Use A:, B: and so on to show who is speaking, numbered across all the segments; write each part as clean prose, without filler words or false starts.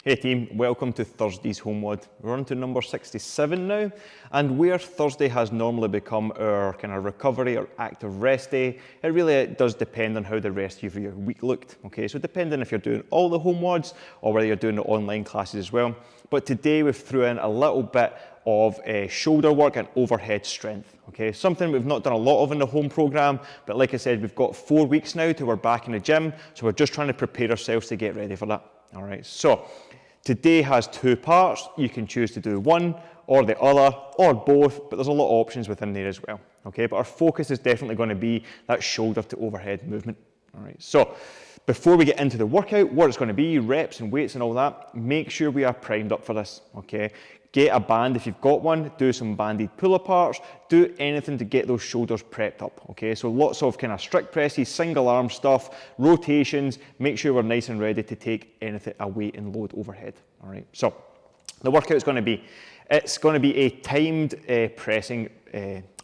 A: Hey team, welcome to Thursday's HomeWOD. We're on to number 67 now, and where Thursday has normally become our kind of recovery or active rest day, it really does depend on how the rest of your week looked. Okay, so depending if you're doing all the HomeWODs or whether you're doing the online classes as well. But today we've threw in a little bit of shoulder work and overhead strength. Okay, something we've not done a lot of in the home program, but like I said, we've got 4 weeks now till we're back in the gym, so we're just trying to prepare ourselves to get ready for that. All right, so today has 2 parts. You can choose to do one or the other or both, but there's a lot of options within there as well. Okay, but our focus is definitely going to be that shoulder to overhead movement. All right, so before we get into the workout, what it's going to be, reps and weights and all that, make sure we are primed up for this. Okay, get a band if you've got one, do some banded pull-aparts, do anything to get those shoulders prepped up. Okay, so lots of kind of strict presses, single arm stuff, rotations, make sure we're nice and ready to take anything, a weight and load overhead. All right, so the workout is going to be, it's going to be a timed pressing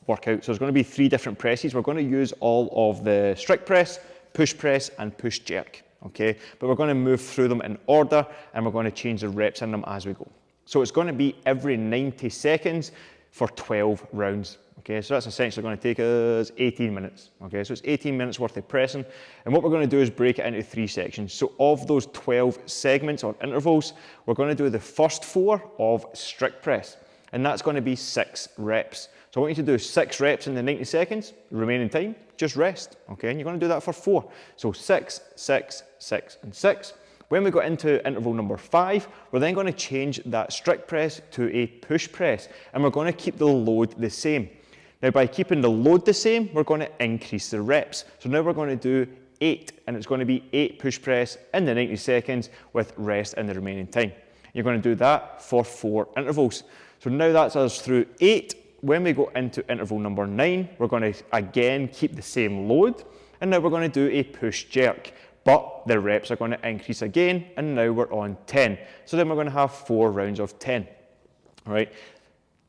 A: workout. So there's going to be 3 different presses. We're going to use all of the strict press, push press and push jerk. Okay, but we're going to move through them in order and we're going to change the reps in them as we go. So it's going to be every 90 seconds for 12 rounds. Okay, so that's essentially going to take us 18 minutes. Okay, so it's 18 minutes worth of pressing. And what we're going to do is break it into 3 sections. So of those 12 segments or intervals, we're going to do the first 4 of strict press. And that's going to be 6 reps. So I want you to do 6 reps in the 90 seconds, the remaining time, just rest. Okay, and you're going to do that for 4. So 6, 6, 6, and 6. When we go into interval number 5, we're then going to change that strict press to a push press, and we're going to keep the load the same. Now, by keeping the load the same, we're going to increase the reps. So now we're going to do 8, and it's going to be 8 push press in the 90 seconds with rest in the remaining time. You're going to do that for 4 intervals. So now that's us through 8. When we go into interval number 9, we're going to again keep the same load, and now we're going to do a push jerk. But the reps are going to increase again, and now we're on 10. So then we're going to have 4 rounds of 10. All right,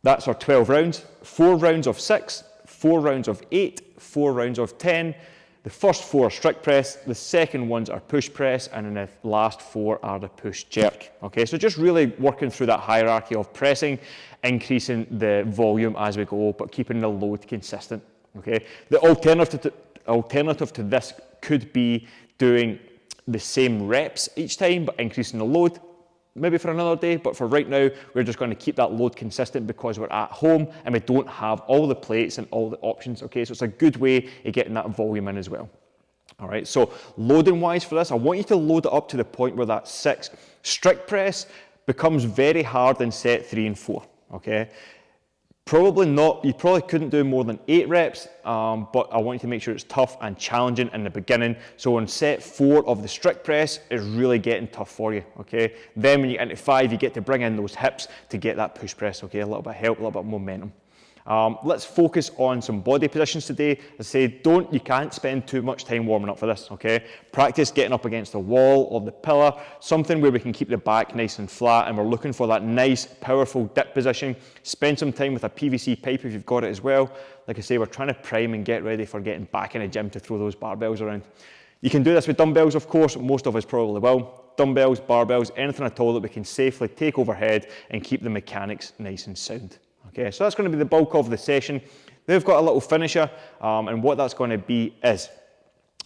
A: that's our 12 rounds. 4 rounds of 6, 4 rounds of 8, 4 rounds of 10. The first 4 are strict press, the second ones are push press, and then the last 4 are the push jerk. Okay, so just really working through that hierarchy of pressing, increasing the volume as we go, but keeping the load consistent. Okay, the alternative to this could be doing the same reps each time, but increasing the load, maybe for another day, but for right now, we're just going to keep that load consistent because we're at home and we don't have all the plates and all the options, okay? So it's a good way of getting that volume in as well. All right, so loading wise for this, I want you to load it up to the point where that 6 strict press becomes very hard in set 3 and 4, okay? Probably not, you probably couldn't do more than 8 reps, but I want you to make sure it's tough and challenging in the beginning. So on set 4 of the strict press is really getting tough for you, okay? Then when you get into 5, you get to bring in those hips to get that push press, okay? A little bit of help, a little bit of momentum. Let's focus on some body positions today. As I say, you can't spend too much time warming up for this, okay? Practice getting up against the wall or the pillar, something where we can keep the back nice and flat, and we're looking for that nice, powerful dip position. Spend some time with a PVC pipe if you've got it as well. Like I say, we're trying to prime and get ready for getting back in the gym to throw those barbells around. You can do this with dumbbells, of course, most of us probably will. Dumbbells, barbells, anything at all that we can safely take overhead and keep the mechanics nice and sound. Okay, so that's going to be the bulk of the session. They've got a little finisher, and what that's going to be is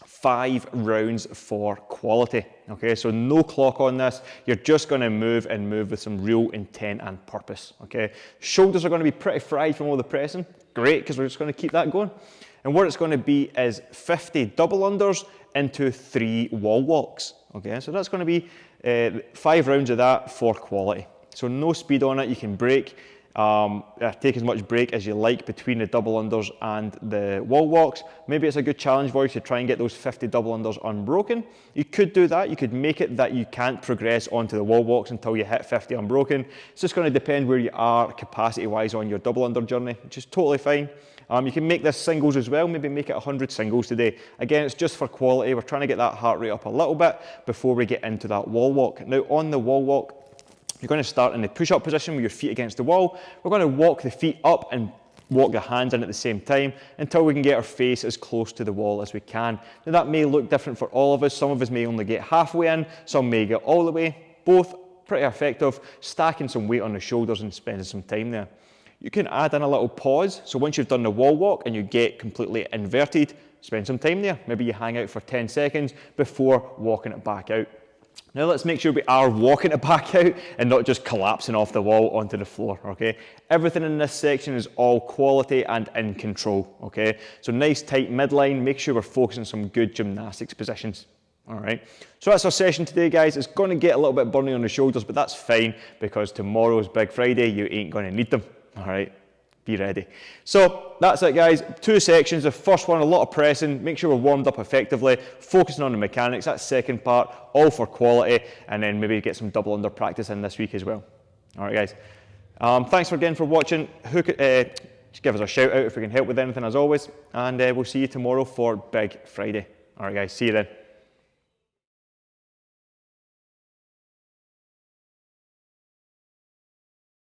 A: 5 rounds for quality. Okay, so no clock on this. You're just going to move and move with some real intent and purpose. Okay, shoulders are going to be pretty fried from all the pressing. Great, because we're just going to keep that going. And what it's going to be is 50 double unders into 3 wall walks. Okay, so that's going to be 5 rounds of that for quality. So no speed on it. You can break. Take as much break as you like between the double unders and the wall walks. Maybe it's a good challenge for you to try and get those 50 double unders unbroken. You could do that. You could make it that you can't progress onto the wall walks until you hit 50 unbroken. It's just going to depend where you are capacity wise on your double under journey, which is totally fine. You can make this singles as well, maybe make it 100 singles today. Again, it's just for quality. We're trying to get that heart rate up a little bit before we get into that wall walk. Now on the wall walk, you're going to start in the push-up position with your feet against the wall. We're going to walk the feet up and walk the hands in at the same time until we can get our face as close to the wall as we can. Now that may look different for all of us. Some of us may only get halfway in, some may get all the way. Both pretty effective, stacking some weight on the shoulders and spending some time there. You can add in a little pause, so once you've done the wall walk and you get completely inverted, spend some time there. Maybe you hang out for 10 seconds before walking it back out. Now let's make sure we are walking it back out and not just collapsing off the wall onto the floor, okay? Everything in this section is all quality and in control, okay? So nice tight midline, make sure we're focusing on some good gymnastics positions. All right, so that's our session today, guys. It's going to get a little bit burning on the shoulders, but that's fine because tomorrow's Big Friday, you ain't going to need them. All right, be ready. So that's it, guys. 2 sections. The first one, a lot of pressing. Make sure we're warmed up effectively, focusing on the mechanics. That second part, all for quality, and then maybe get some double under practice in this week as well. All right, guys. Thanks again for watching. Just give us a shout out if we can help with anything as always, and we'll see you tomorrow for Big Friday. All right, guys. See you then.